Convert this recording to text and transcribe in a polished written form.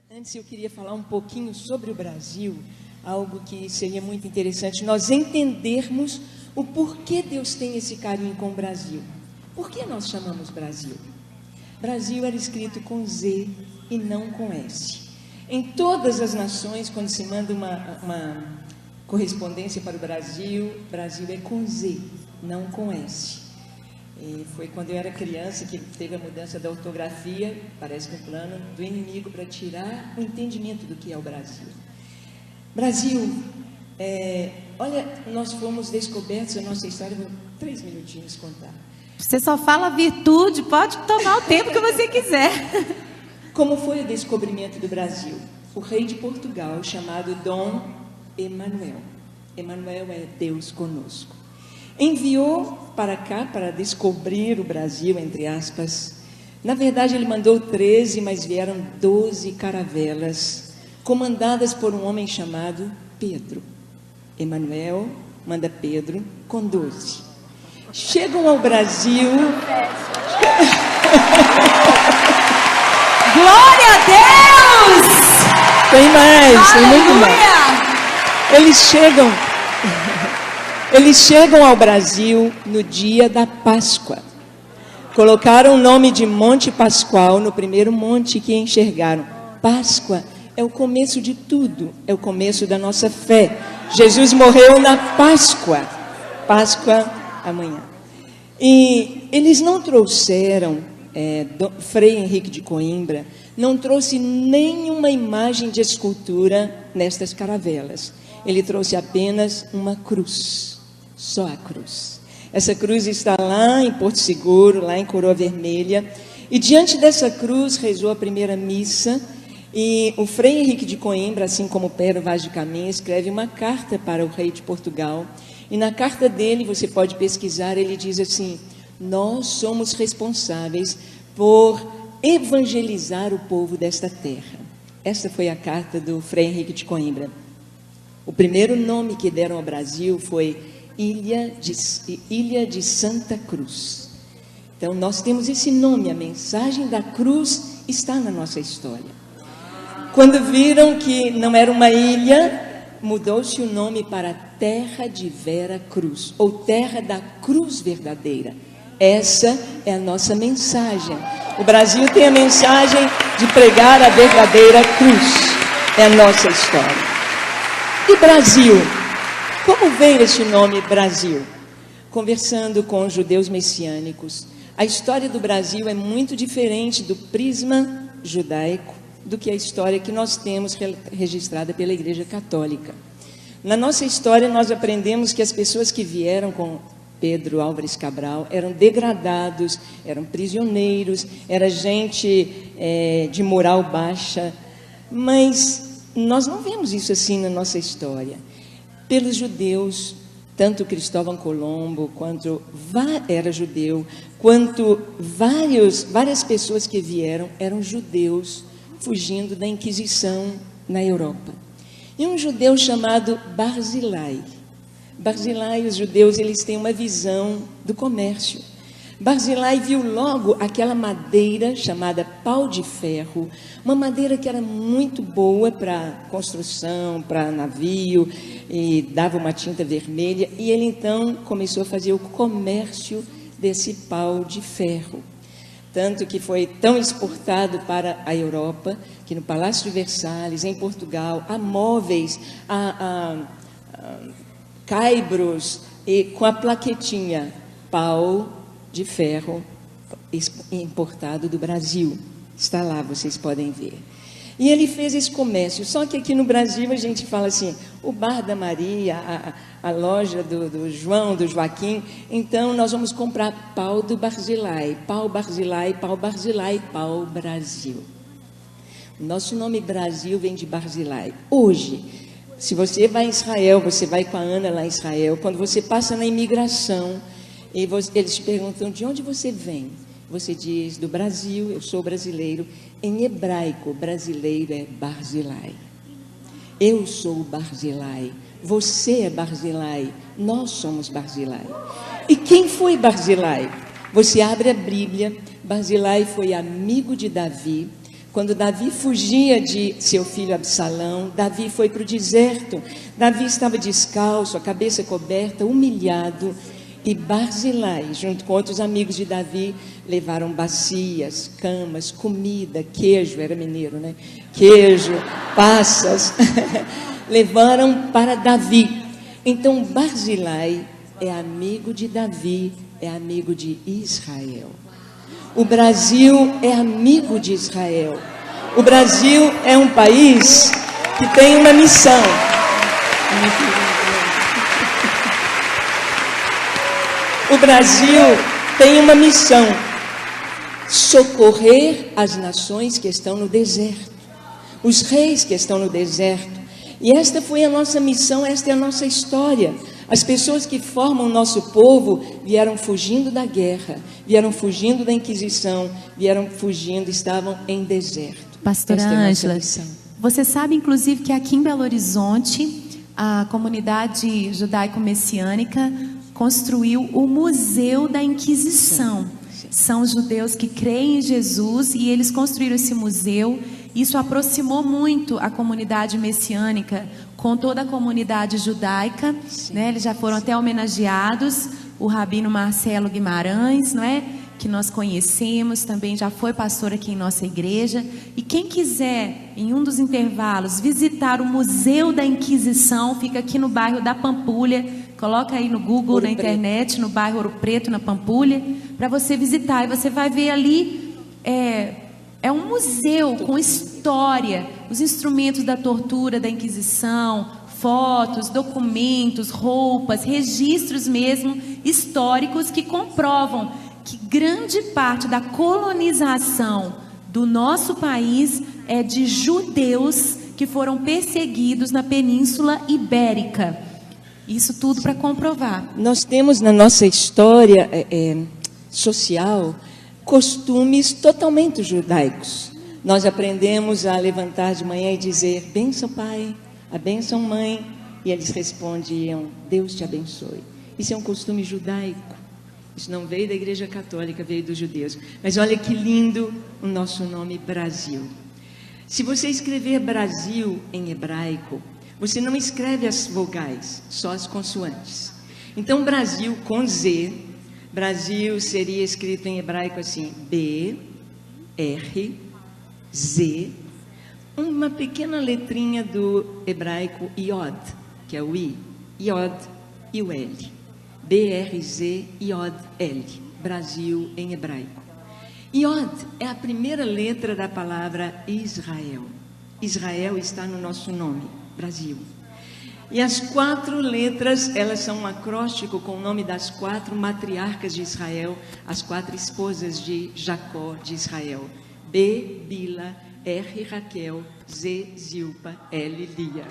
Antes eu queria falar um pouquinho sobre o Brasil, algo que seria muito interessante nós entendermos o porquê Deus tem esse carinho com o Brasil. Por que nós chamamos Brasil? Brasil era escrito com Z e não com S. Em todas as nações, quando se manda uma correspondência para o Brasil, Brasil é com Z, não com S. E foi quando eu era criança que teve a mudança da ortografia, parece que um plano do inimigo para tirar o entendimento do que é o Brasil. Brasil, olha, nós fomos descobertos, a nossa história, vou 3 minutinhos contar. Você só fala virtude, pode tomar o tempo que você quiser. Como foi o descobrimento do Brasil? O rei de Portugal, chamado Dom Emanuel. Emanuel é Deus conosco. Enviou para cá para descobrir o Brasil, entre aspas. Na verdade, ele mandou 13, mas vieram 12 caravelas, comandadas por um homem chamado Pedro. Emanuel manda Pedro com 12. Chegam ao Brasil. Glória a Deus! Tem mais, tem muito mais. Eles chegam ao Brasil no dia da Páscoa. Colocaram o nome de Monte Pascoal no primeiro monte que enxergaram. Páscoa é o começo de tudo, é o começo da nossa fé. Jesus morreu na Páscoa. Páscoa amanhã. E eles não trouxeram, Frei Henrique de Coimbra não trouxe nenhuma imagem de escultura nestas caravelas. Ele trouxe apenas uma cruz, só a cruz. Essa cruz está lá em Porto Seguro, lá em Coroa Vermelha, e diante dessa cruz rezou a primeira missa, e o Frei Henrique de Coimbra, assim como Pero Vaz de Caminha, escreve uma carta para o rei de Portugal, e na carta dele, você pode pesquisar, ele diz assim: nós somos responsáveis por evangelizar o povo desta terra. Essa foi a carta do Frei Henrique de Coimbra. O primeiro nome que deram ao Brasil foi Ilha de Santa Cruz. Então, nós temos esse nome, a mensagem da cruz está na nossa história. Quando viram que não era uma ilha, mudou-se o nome para Terra de Vera Cruz, ou Terra da Cruz Verdadeira. Essa é a nossa mensagem. O Brasil tem a mensagem de pregar a verdadeira cruz. É a nossa história. E Brasil? Como veio esse nome Brasil? Conversando com judeus messiânicos, a história do Brasil é muito diferente do prisma judaico do que a história que nós temos registrada pela Igreja Católica. Na nossa história, nós aprendemos que as pessoas que vieram com Pedro Álvares Cabral eram degradados, eram prisioneiros, era gente de moral baixa, mas nós não vemos isso assim na nossa história. Pelos judeus, tanto Cristóvão Colombo, quanto era judeu, quanto várias pessoas que vieram eram judeus fugindo da Inquisição na Europa. E um judeu chamado Barzilai. Barzilai, os judeus, eles têm uma visão do comércio. Barzilai viu logo aquela madeira chamada pau de ferro, uma madeira que era muito boa para construção, para navio, e dava uma tinta vermelha, e ele então começou a fazer o comércio desse pau de ferro. Tanto que foi tão exportado para a Europa, que no Palácio de Versalhes, em Portugal, há móveis, caibros, e com a plaquetinha, pau de ferro importado do Brasil. Está lá, vocês podem ver. E ele fez esse comércio, só que aqui no Brasil a gente fala assim, o bar da Maria, a loja do João, do Joaquim, então nós vamos comprar pau do Barzilai, pau Barzilai, pau Barzilai, pau Brasil. O nosso nome Brasil vem de Barzilai. Hoje, se você vai em Israel, você vai com a Ana lá em Israel, quando você passa na imigração, eles te perguntam de onde você vem. Você diz do Brasil, eu sou brasileiro. Em hebraico, brasileiro é Barzilai. Eu sou Barzilai. Você é Barzilai. Nós somos Barzilai. E quem foi Barzilai? Você abre a Bíblia. Barzilai foi amigo de Davi. Quando Davi fugia de seu filho Absalão, Davi foi para o deserto. Davi estava descalço, a cabeça coberta, humilhado. E Barzilai, junto com outros amigos de Davi, levaram bacias, camas, comida, queijo, era mineiro, né? Queijo, passas, levaram para Davi. Então Barzilai é amigo de Davi, é amigo de Israel. O Brasil é amigo de Israel. O Brasil é um país que tem uma missão. O Brasil tem uma missão: socorrer as nações que estão no deserto, os reis que estão no deserto. E esta foi a nossa missão, esta é a nossa história. As pessoas que formam o nosso povo vieram fugindo da guerra, vieram fugindo da Inquisição, vieram fugindo, estavam em deserto. Pastora Ângela, você sabe inclusive que aqui em Belo Horizonte, a comunidade judaico-messiânica construiu o Museu da Inquisição. São judeus que creem em Jesus e eles construíram esse museu. Isso aproximou muito a comunidade messiânica com toda a comunidade judaica, né? Eles já foram até homenageados. O rabino Marcelo Guimarães, não é? Que nós conhecemos, também já foi pastor aqui em nossa igreja. E quem quiser, em um dos intervalos, visitar o Museu da Inquisição, fica aqui no bairro da Pampulha. Coloca aí no Google, na internet, no bairro Ouro Preto, na Pampulha, para você visitar. E você vai ver ali, é um museu com história, os instrumentos da tortura, da Inquisição, fotos, documentos, roupas, registros mesmo históricos que comprovam que grande parte da colonização do nosso país é de judeus que foram perseguidos na Península Ibérica. Isso tudo para comprovar. Nós temos na nossa história social costumes totalmente judaicos. Nós aprendemos a levantar de manhã e dizer: bênção pai, a bênção mãe, e eles respondiam: Deus te abençoe. Isso é um costume judaico. Isso não veio da Igreja Católica, veio dos judeus. Mas olha que lindo o nosso nome Brasil. Se você escrever Brasil em hebraico, você não escreve as vogais, só as consoantes. Então Brasil com Z, Brasil seria escrito em hebraico assim: B, R, Z, uma pequena letrinha do hebraico Iod, que é o I, Iod e o L. B-R-Z, Iod, L, Brasil em hebraico. Iod é a primeira letra da palavra Israel. Israel está no nosso nome, Brasil. E as 4 letras, elas são um acróstico com o nome das 4 matriarcas de Israel, as 4 esposas de Jacó de Israel. B, Bila, R, Raquel, Z, Zilpa, L, Lia.